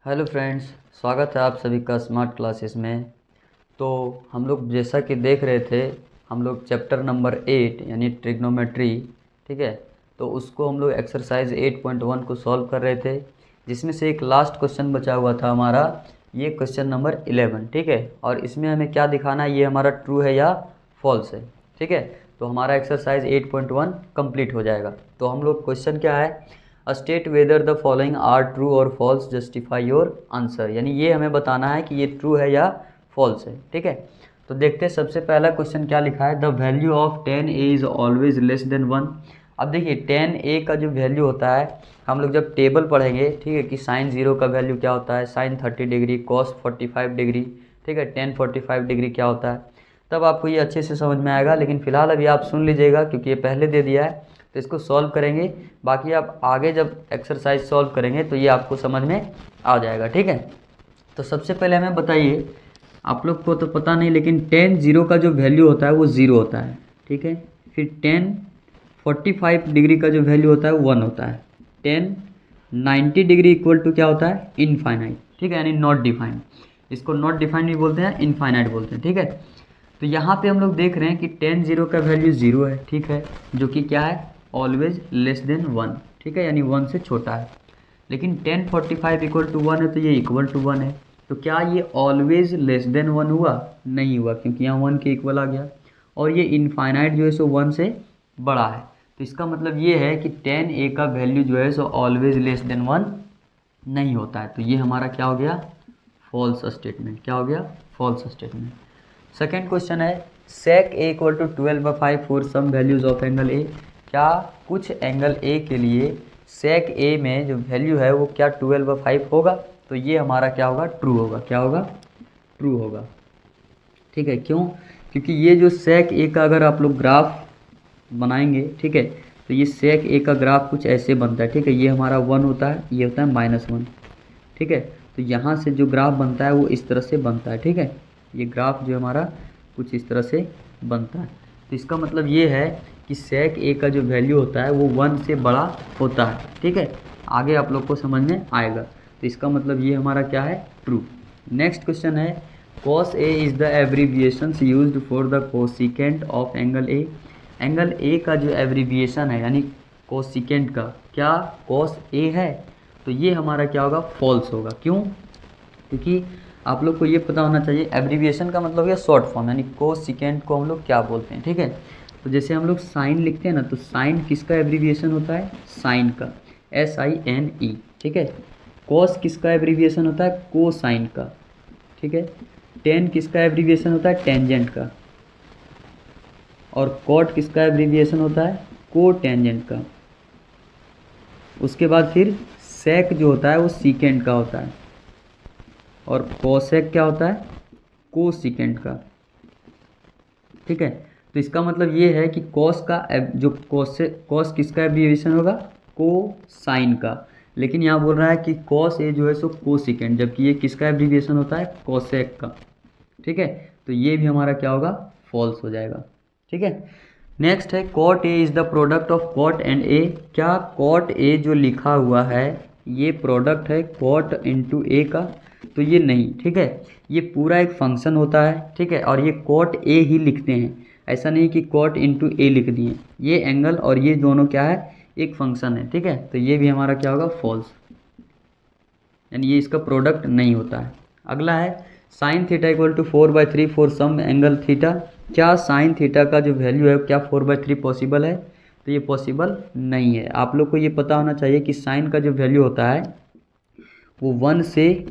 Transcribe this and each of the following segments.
Hello friends, स्वागत है आप सभी का स्मार्ट क्लासेस में। तो हम लोग जैसा कि देख रहे थे, हम लोग चैप्टर नंबर 8 यानी ट्रिग्नोमेट्री, ठीक है। तो उसको हम लोग एक्सरसाइज 8.1 को सॉल्व कर रहे थे, जिसमें से एक लास्ट क्वेश्चन बचा हुआ था हमारा, ये क्वेश्चन नंबर 11, ठीक है। और इसमें हमें क्या दिखाना है, ये हमारा ट्रू है या फॉल्स है, ठीक है। तो हमारा एक्सरसाइज 8.1 कंप्लीट हो जाएगा। तो हम लोग क्वेश्चन क्या है, state whether the following are true और फॉल्स, जस्टिफाई योर आंसर, यानी ये हमें बताना है कि ये ट्रू है या फॉल्स है, ठीक है। तो देखते हैं सबसे पहला क्वेश्चन क्या लिखा है, the value of 10a is always less than 1। अब देखिए 10a का जो वैल्यू होता है, हम लोग जब टेबल पढ़ेंगे, ठीक है, कि साइन 0 का वैल्यू क्या होता है, साइन 30 डिग्री, कॉस 45 डिग्री, ठीक है, टेन 45 डिग्री क्या होता है, तब आपको ये अच्छे से समझ में आएगा। लेकिन फिलहाल अभी आप सुन लीजिएगा, क्योंकि ये पहले दे दिया है, तो इसको सॉल्व करेंगे। बाकी आप आगे जब एक्सरसाइज सॉल्व करेंगे तो ये आपको समझ में आ जाएगा, ठीक है। तो सबसे पहले हमें बताइए, आप लोग को तो पता नहीं, लेकिन 10 का जो वैल्यू होता है वो 0 होता है, ठीक है। फिर 10 45 डिग्री का जो वैल्यू होता है वो 1 होता है। 10 90 डिग्री इक्वल टू क्या होता है, इनफाइनाइट, ठीक है, यानी नॉट डिफाइंड। इसको नॉट डिफाइंड भी बोलते हैं, इनफाइनाइट बोलते हैं, ठीक है। तो यहाँ पे हम लोग देख रहे हैं कि 10 का वैल्यू 0 है, ठीक है, जो कि क्या है, ऑलवेज लेस देन 1, ठीक है, यानी 1 से छोटा है। लेकिन 10 45 इक्वल टू 1 है, तो ये इक्वल टू 1 है। तो क्या ये ऑलवेज लेस देन 1 हुआ? नहीं हुआ, क्योंकि यहाँ 1 के इक्वल आ गया। और ये इनफाइनाइट जो है सो 1 से बड़ा है। तो इसका मतलब ये है कि 10a का वैल्यू जो है सो ऑलवेज लेस देन 1 नहीं होता है। तो ये हमारा क्या हो गया, फॉल्स स्टेटमेंट। क्या हो गया, फॉल्स स्टेटमेंट। सेकेंड क्वेश्चन है, sec A equal to 12/5 for some values of angle A. क्या कुछ एंगल ए के लिए सेक ए में जो वैल्यू है वो क्या 12/5 होगा? तो ये हमारा क्या होगा, ट्रू होगा। क्या होगा, ट्रू होगा, ठीक है। क्यों? क्योंकि ये जो सेक ए का अगर आप लोग ग्राफ बनाएंगे, ठीक है, तो ये सेक ए का ग्राफ कुछ ऐसे बनता है, ठीक है। ये हमारा 1 होता है, ये होता है -1, ठीक है। तो यहाँ से जो ग्राफ बनता है वो इस तरह से बनता है, ठीक है। ये ग्राफ जो हमारा कुछ इस तरह से बनता है। तो इसका मतलब ये है कि सेक ए का जो वैल्यू होता है वो 1 से बड़ा होता है, ठीक है। आगे आप लोग को समझ में आएगा। तो इसका मतलब ये हमारा क्या है, ट्रू। नेक्स्ट क्वेश्चन है, cos A is the abbreviations used for the cosecant of angle A. Angle A का जो एब्रीविएशन है, यानी कोसिकेंट का, क्या cos A है? तो ये हमारा क्या होगा, फॉल्स होगा। क्यों? क्योंकि आप लोग को ये पता होना चाहिए, एब्रीविएशन का मतलब है शॉर्ट फॉर्म, यानी कोसिकेंट को हम लोग क्या बोलते हैं, ठीक है। तो जैसे हम लोग साइन लिखते हैं ना, तो साइन किसका एब्रीविएशन होता है, साइन का, SINE, ठीक है। कॉस किसका एब्रीविएशन होता है, कोसाइन का, ठीक है। टेन किसका एब्रीविएशन होता है, टेंजेंट का। और कॉट किसका एब्रीविएशन होता है, को टेंजेंट का। उसके बाद फिर सेक जो होता है वो सीकेंट का होता है। और कोसेक क्या होता है, कोसिकेंट का, ठीक है। तो इसका मतलब ये है कि कॉस का जो कॉस किसका एब्रीविएशन होगा, कोसाइन का। लेकिन यहाँ बोल रहा है कि कॉस ए जो है सो कोसिकेंट, जबकि ये किसका एब्रीविएशन होता है, कोसेक का, ठीक है। तो ये भी हमारा क्या होगा, फॉल्स हो जाएगा, ठीक है। नेक्स्ट है, cot A is the product of cot and A. क्या कॉट ए जो लिखा हुआ है ये प्रोडक्ट है कॉट इंटू ए का? तो ये नहीं, ठीक है। ये पूरा एक फंक्शन होता है, ठीक है, और ये कॉट ए ही लिखते हैं। ऐसा नहीं कि कॉट इंटू ए लिख दिए। ये एंगल और ये दोनों क्या है, एक फंक्शन है, ठीक है। तो ये भी हमारा क्या होगा, फॉल्स, यानी ये इसका प्रोडक्ट नहीं होता है। अगला है, sine theta equal to 4/3 for some angle theta. क्या साइन थीटा का जो वैल्यू है क्या 4/3 पॉसिबल है? तो ये पॉसिबल नहीं है। आप लोग को ये पता होना चाहिए कि साइन का जो वैल्यू होता है वो 1 से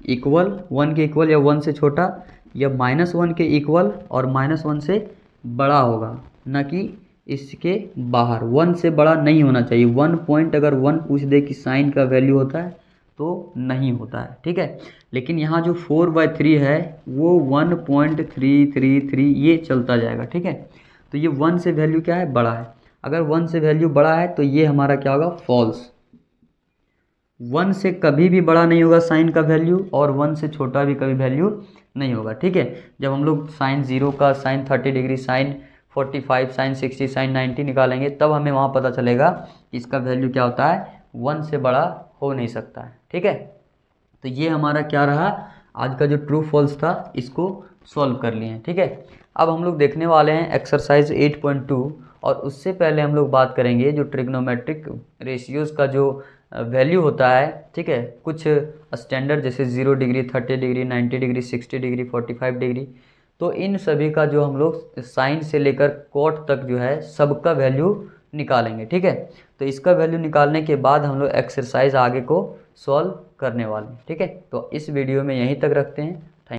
इक्वल, 1 के इक्वल या 1 से छोटा, या -1 के इक्वल और -1 से बड़ा होगा, न कि इसके बाहर। 1 से बड़ा नहीं होना चाहिए। 1 पॉइंट अगर 1 पूछ दे कि साइन का वैल्यू होता है तो नहीं होता है, ठीक है। लेकिन यहाँ जो 4/3 है वो 1.333 ये चलता जाएगा, ठीक है। तो ये 1 से वैल्यू क्या है, बड़ा है। अगर 1 से वैल्यू बड़ा है तो ये हमारा क्या होगा, फॉल्स। 1 से कभी भी बड़ा नहीं होगा साइन का वैल्यू, और 1 से छोटा भी कभी वैल्यू नहीं होगा, ठीक है। जब हम लोग साइन 0 का, sine 30 degree, sine 45, sine 60, sine 90 निकालेंगे, तब हमें वहाँ पता चलेगा कि इसका वैल्यू क्या होता है, 1 से बड़ा हो नहीं सकता है, ठीक है। तो तो ये हमारा क्या रहा, आज का जो ट्रू फॉल्स था इसको सॉल्व कर लिए हैं। ठीक है, अब हम लोग देखने वाले हैं एक्सरसाइज 8.2, और उससे पहले हम लोग बात करेंगे जो ट्रिग्नोमेट्रिक रेशियोज़ का जो वैल्यू होता है। ठीक है, कुछ स्टैंडर्ड जैसे 0 degree, 30 degree, 90 degree, 60 degree, 45 degree, तो इन सभी का जो हम लोग साइन से लेकर कॉट तक जो है सबका वैल्यू निकालेंगे। ठीक है, तो इसका वैल्यू निकालने के बाद हम लोग एक्सरसाइज आगे को सॉल्व करने वाले हैं। ठीक है, तो इस वीडियो में यहीं तक रखते हैं।